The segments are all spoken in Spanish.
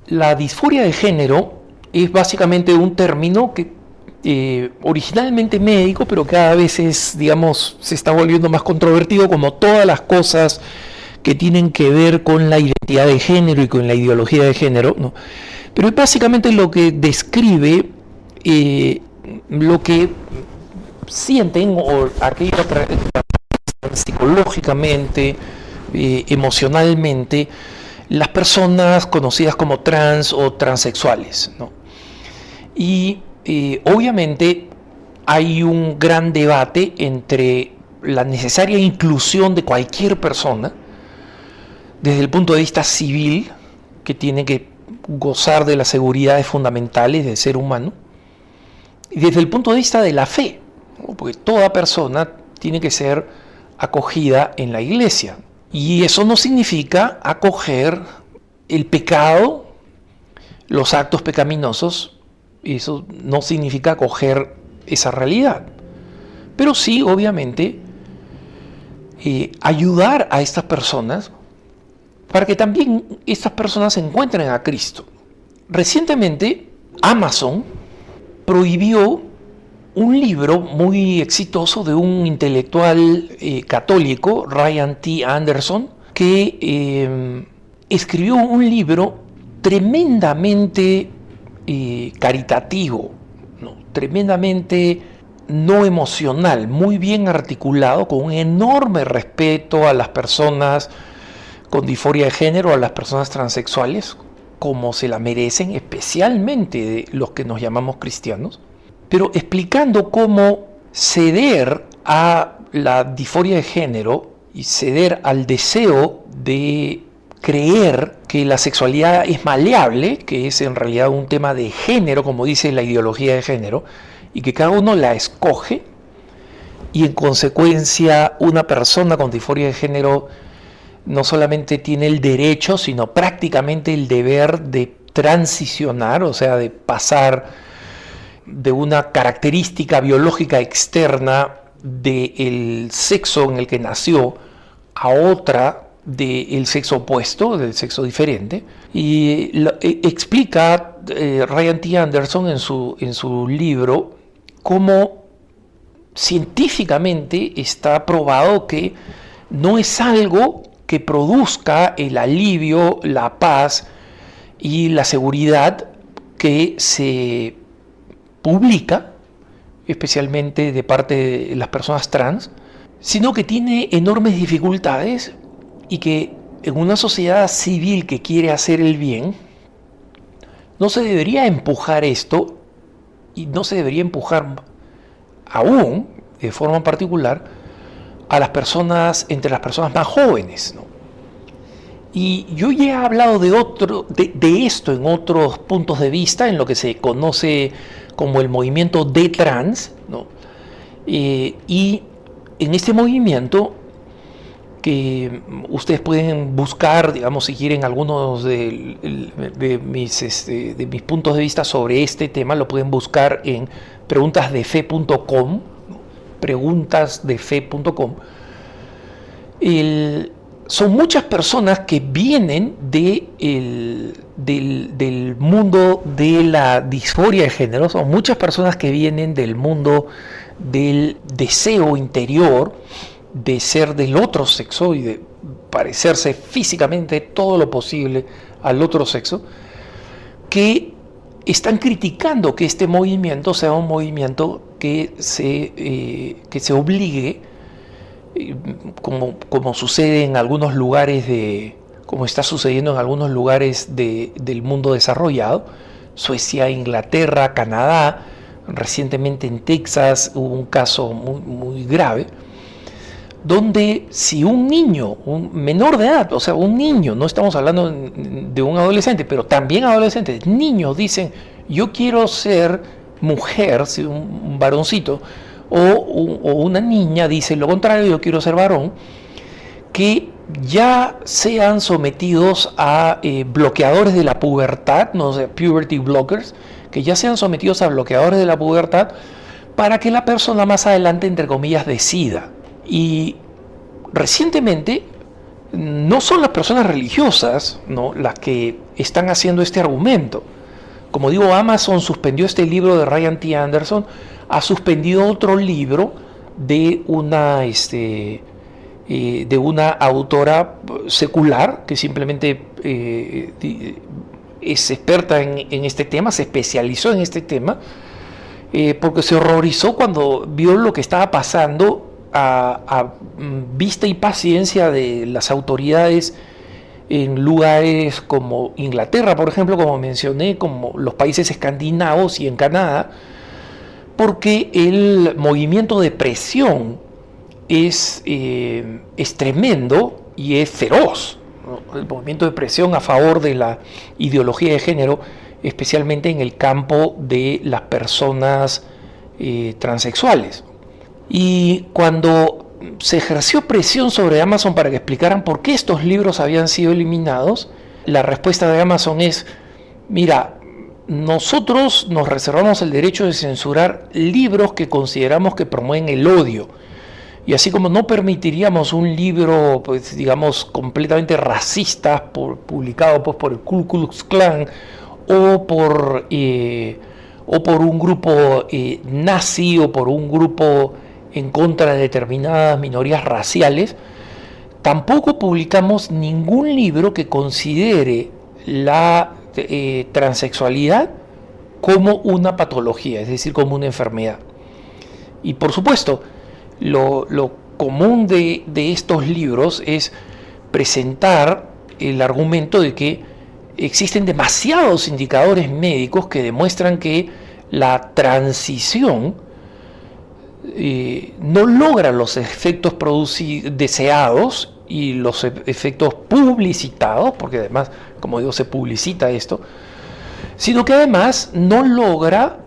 La disforia de género es básicamente un término que originalmente médico, pero cada vez es, digamos, se está volviendo más controvertido, como todas las cosas que tienen que ver con la identidad de género y con la ideología de género, ¿no? Pero es básicamente lo que describe lo que sienten o aquello psicológicamente, emocionalmente, las personas conocidas como trans o transexuales, ¿no? Y obviamente hay un gran debate entre la necesaria inclusión de cualquier persona desde el punto de vista civil, que tiene que gozar de las seguridades fundamentales del ser humano, y desde el punto de vista de la fe, ¿no? Porque toda persona tiene que ser acogida en la iglesia. Y eso no significa acoger el pecado, los actos pecaminosos, eso no significa acoger esa realidad. Pero sí, obviamente, ayudar a estas personas para que también estas personas encuentren a Cristo. Recientemente, Amazon prohibió un libro muy exitoso de un intelectual católico, Ryan T. Anderson, que escribió un libro tremendamente caritativo, ¿no? Tremendamente no emocional, muy bien articulado, con un enorme respeto a las personas con disforia de género, a las personas transexuales, como se la merecen, especialmente los que nos llamamos cristianos, pero explicando cómo ceder a la disforia de género y ceder al deseo de creer que la sexualidad es maleable, que es en realidad un tema de género, como dice la ideología de género, y que cada uno la escoge, y en consecuencia una persona con disforia de género no solamente tiene el derecho, sino prácticamente el deber de transicionar, o sea, de pasar de una característica biológica externa del sexo en el que nació a otra del sexo opuesto, del sexo diferente. Y explica Ryan T. Anderson en su libro cómo científicamente está probado que no es algo que produzca el alivio, la paz y la seguridad que se publica, especialmente de parte de las personas trans, sino que tiene enormes dificultades y que en una sociedad civil que quiere hacer el bien, no se debería empujar esto y no se debería empujar aún, de forma particular, a las personas, entre las personas más jóvenes, ¿no? Y yo ya he hablado de esto en otros puntos de vista, en lo que se conoce como el movimiento de trans, ¿no? Y en este movimiento, que ustedes pueden buscar, digamos, si quieren algunos de mis puntos de vista sobre este tema, lo pueden buscar en preguntasdefe.com, preguntasdefe.com. Son muchas personas que vienen del mundo de la disforia de género, son muchas personas que vienen del mundo del deseo interior de ser del otro sexo y de parecerse físicamente todo lo posible al otro sexo, que están criticando que este movimiento sea un movimiento que se obligue, como sucede en algunos lugares como está sucediendo en algunos lugares del mundo desarrollado, Suecia, Inglaterra, Canadá, recientemente en Texas hubo un caso muy, muy grave, donde si un niño, un menor de edad, o sea, un niño, no estamos hablando de un adolescente, pero también adolescentes, niños dicen, yo quiero ser mujer, un varoncito, o una niña dice lo contrario, yo quiero ser varón, que ya sean sometidos a bloqueadores de la pubertad, no sé, puberty blockers, que ya sean sometidos a bloqueadores de la pubertad para que la persona más adelante, entre comillas, decida. Y recientemente no son las personas religiosas, ¿no?, las que están haciendo este argumento. Como digo, Amazon suspendió este libro de Ryan T. Anderson, ha suspendido otro libro de una autora secular que simplemente es experta en este tema, se especializó en este tema, porque se horrorizó cuando vio lo que estaba pasando a vista y paciencia de las autoridades en lugares como Inglaterra, por ejemplo, como mencioné, como los países escandinavos y en Canadá, porque el movimiento de presión es tremendo y es feroz, ¿no? El movimiento de presión a favor de la ideología de género, especialmente en el campo de las personas transexuales. Y cuando se ejerció presión sobre Amazon para que explicaran por qué estos libros habían sido eliminados, la respuesta de Amazon es: mira, nosotros nos reservamos el derecho de censurar libros que consideramos que promueven el odio. Y así como no permitiríamos un libro, pues, digamos, completamente racista, publicado pues, por el Ku Klux Klan o por un grupo nazi o por un grupo en contra de determinadas minorías raciales, tampoco publicamos ningún libro que considere la transexualidad como una patología, es decir, como una enfermedad. Y por supuesto, lo común de estos libros es presentar el argumento de que existen demasiados indicadores médicos que demuestran que la transición no logra los efectos deseados y los efectos publicitados, porque además, como digo, se publicita esto, sino que además no logra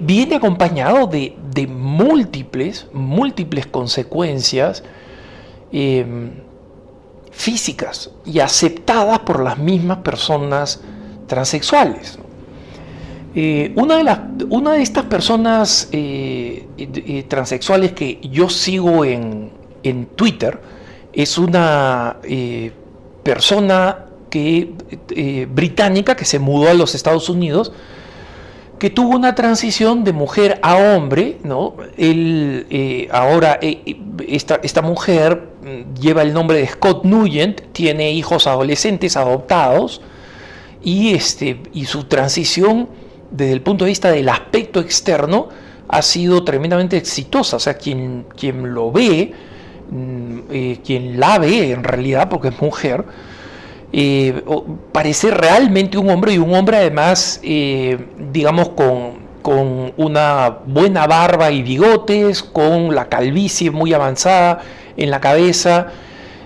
viene acompañado de múltiples consecuencias físicas y aceptadas por las mismas personas transexuales. Una de estas personas transexuales que yo sigo en Twitter es una persona británica que se mudó a los Estados Unidos, que tuvo una transición de mujer a hombre, ¿no? Ahora esta mujer lleva el nombre de Scott Nugent, tiene hijos adolescentes adoptados y su transición desde el punto de vista del aspecto externo ha sido tremendamente exitosa. O sea, quien lo ve, quien la ve en realidad, porque es mujer, parece realmente un hombre, y un hombre además, digamos, con una buena barba y bigotes, con la calvicie muy avanzada en la cabeza.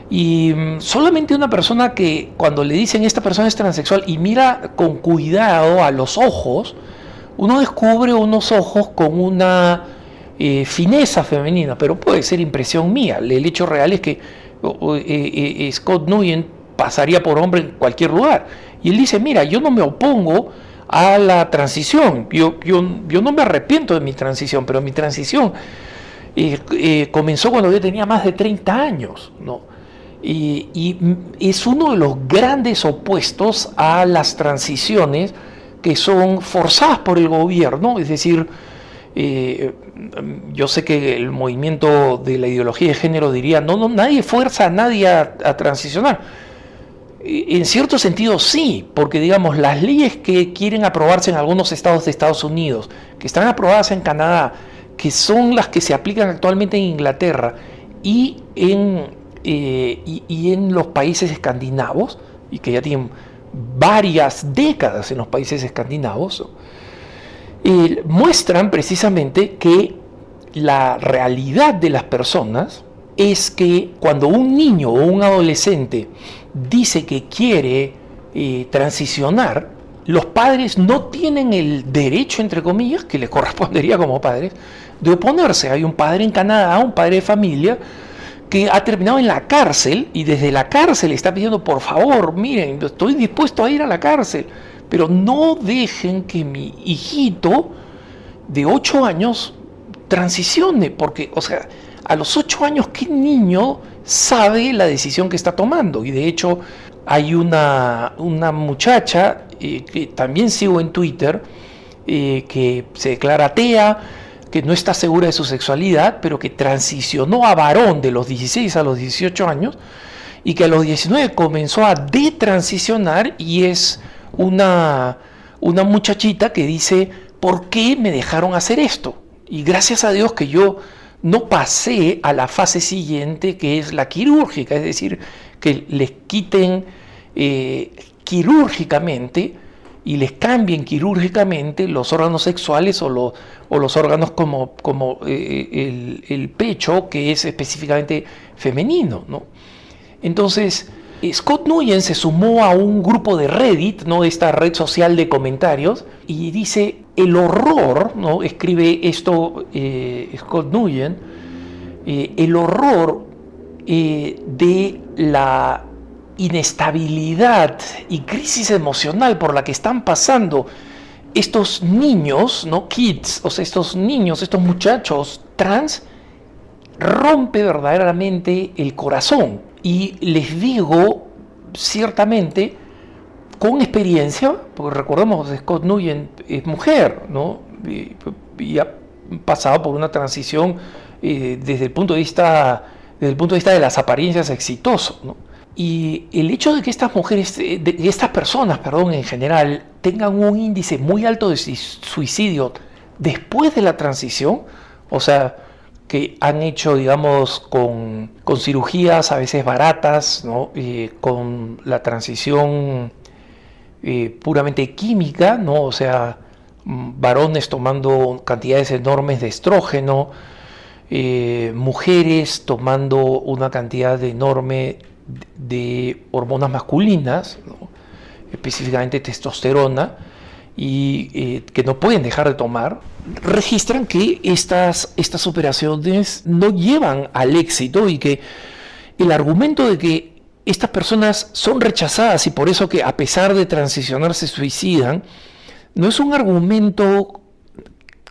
Y solamente una persona que cuando le dicen esta persona es transexual y mira con cuidado a los ojos, uno descubre unos ojos con una fineza femenina, pero puede ser impresión mía. El hecho real es que Scott Nugent pasaría por hombre en cualquier lugar. Y él dice, mira, yo no me opongo a la transición, yo no me arrepiento de mi transición, pero mi transición comenzó cuando yo tenía más de 30 años, ¿no? Y es uno de los grandes opuestos a las transiciones que son forzadas por el gobierno. Es decir, yo sé que el movimiento de la ideología de género diría, no, nadie fuerza a nadie a transicionar. En cierto sentido sí, porque digamos, las leyes que quieren aprobarse en algunos estados de Estados Unidos, que están aprobadas en Canadá, que son las que se aplican actualmente en Inglaterra y en los países escandinavos, y que ya tienen varias décadas en los países escandinavos, muestran precisamente que la realidad de las personas es que cuando un niño o un adolescente dice que quiere transicionar, los padres no tienen el derecho, entre comillas, que les correspondería como padres, de oponerse. Hay un padre en Canadá, un padre de familia, que ha terminado en la cárcel y desde la cárcel está pidiendo, por favor, miren, estoy dispuesto a ir a la cárcel, pero no dejen que mi hijito de 8 años transicione, porque, o sea, a los 8 años, ¿qué niño sabe la decisión que está tomando? Y de hecho, Hay una muchacha que también sigo en Twitter, que se declara atea, que no está segura de su sexualidad, pero que transicionó a varón de los 16 a los 18 años y que a los 19 comenzó a detransicionar, y es una muchachita que dice: ¿por qué me dejaron hacer esto? Y gracias a Dios que yo no pasé a la fase siguiente, que es la quirúrgica, es decir, que les quiten quirúrgicamente y les cambien quirúrgicamente los órganos sexuales o los órganos como el pecho, que es específicamente femenino, ¿no? Entonces, Scott Nguyen se sumó a un grupo de Reddit, ¿no?, esta red social de comentarios, y dice: el horror, ¿no?, escribe esto Scott Nguyen, el horror de la inestabilidad y crisis emocional por la que están pasando estos niños, ¿no?, kids, o sea, estos niños, estos muchachos trans, rompe verdaderamente el corazón. Y les digo, ciertamente, con experiencia, porque recordemos que Scott Nguyen es mujer, ¿no?, y ha pasado por una transición desde el punto de vista de las apariencias exitoso, ¿no? Y el hecho de que estas mujeres, de estas personas, perdón, en general, tengan un índice muy alto de suicidio después de la transición, o sea, que han hecho, digamos, con cirugías a veces baratas, ¿no?, con la transición puramente química, ¿no?, o sea, varones tomando cantidades enormes de estrógeno, mujeres tomando una cantidad enorme de hormonas masculinas, ¿no?, específicamente testosterona, y que no pueden dejar de tomar, registran que estas operaciones no llevan al éxito, y que el argumento de que estas personas son rechazadas y por eso que a pesar de transicionar se suicidan, no es un argumento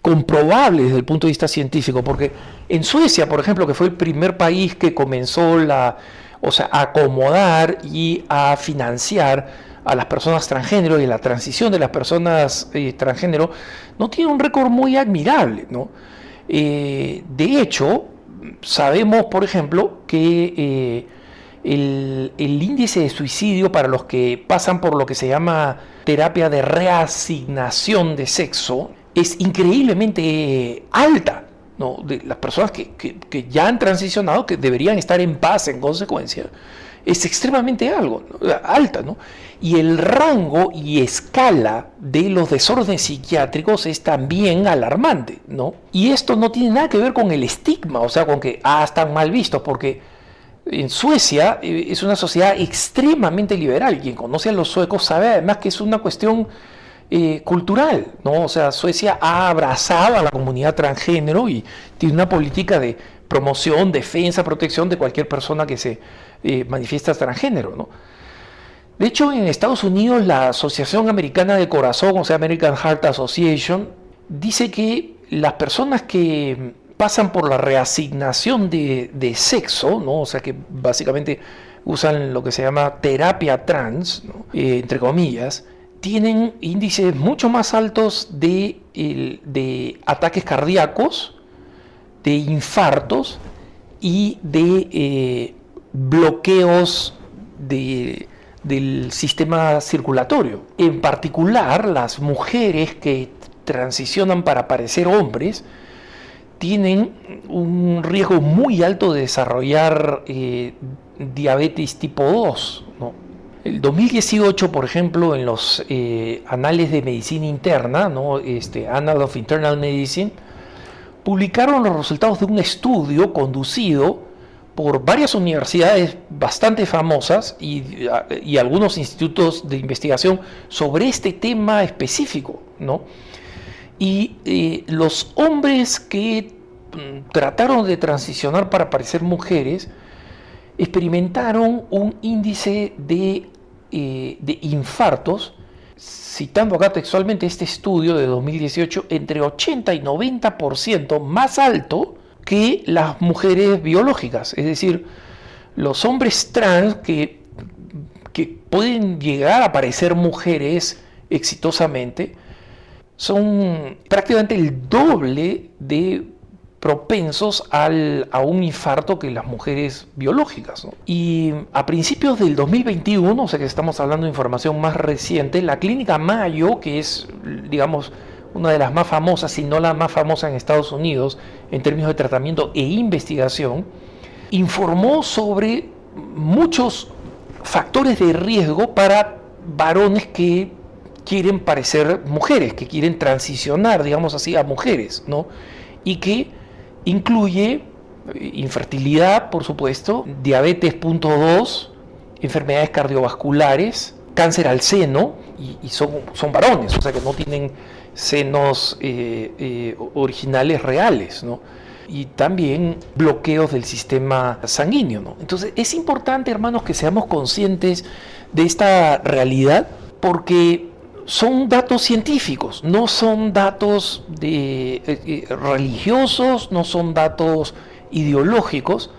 comprobable desde el punto de vista científico, porque en Suecia, por ejemplo, que fue el primer país que comenzó a acomodar y a financiar a las personas transgénero y la transición de las personas transgénero, no tiene un récord muy admirable, ¿no? De hecho, sabemos, por ejemplo, que el índice de suicidio para los que pasan por lo que se llama terapia de reasignación de sexo es increíblemente alta, ¿no?, de las personas que ya han transicionado, que deberían estar en paz en consecuencia, es extremadamente alta, ¿no? Y el rango y escala de los desórdenes psiquiátricos es también alarmante, ¿no? Y esto no tiene nada que ver con el estigma, o sea, con que están mal vistos, porque en Suecia es una sociedad extremadamente liberal. Quien conoce a los suecos sabe además que es una cuestión cultural, ¿no? O sea, Suecia ha abrazado a la comunidad transgénero y tiene una política de promoción, defensa, protección de cualquier persona que se manifiesta transgénero, ¿no? De hecho, en Estados Unidos, la Asociación Americana del Corazón, o sea, American Heart Association, dice que las personas que pasan por la reasignación de sexo, ¿no?, o sea, que básicamente usan lo que se llama terapia trans, ¿no?, entre comillas, tienen índices mucho más altos de ataques cardíacos, de infartos y de bloqueos del sistema circulatorio. En particular, las mujeres que transicionan para parecer hombres tienen un riesgo muy alto de desarrollar diabetes tipo 2, ¿no? El 2018, por ejemplo, en los anales de medicina interna, ¿no?, Annals of Internal Medicine, publicaron los resultados de un estudio conducido por varias universidades bastante famosas y algunos institutos de investigación sobre este tema específico, ¿no? Y los hombres que trataron de transicionar para parecer mujeres experimentaron un índice de infartos, citando acá textualmente este estudio de 2018, entre 80 y 90% más alto que las mujeres biológicas. Es decir, los hombres trans que pueden llegar a aparecer mujeres exitosamente, son prácticamente el doble de propensos a un infarto que las mujeres biológicas, ¿no? Y a principios del 2021, o sea que estamos hablando de información más reciente, la clínica Mayo, que es, digamos, una de las más famosas, si no la más famosa en Estados Unidos en términos de tratamiento e investigación, informó sobre muchos factores de riesgo para varones que quieren parecer mujeres, que quieren transicionar, digamos así, a mujeres, ¿no? Y que incluye infertilidad, por supuesto, diabetes punto 2, enfermedades cardiovasculares, cáncer al seno, y son varones, o sea que no tienen senos originales reales, ¿no? Y también bloqueos del sistema sanguíneo, ¿no? Entonces es importante, hermanos, que seamos conscientes de esta realidad, porque son datos científicos, no son datos religiosos, no son datos ideológicos,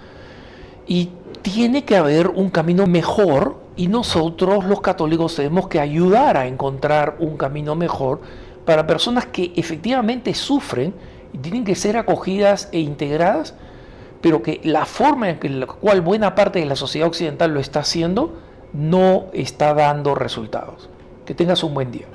y tiene que haber un camino mejor, y nosotros los católicos tenemos que ayudar a encontrar un camino mejor para personas que efectivamente sufren y tienen que ser acogidas e integradas, pero que la forma en la cual buena parte de la sociedad occidental lo está haciendo no está dando resultados. Que tengas un buen día.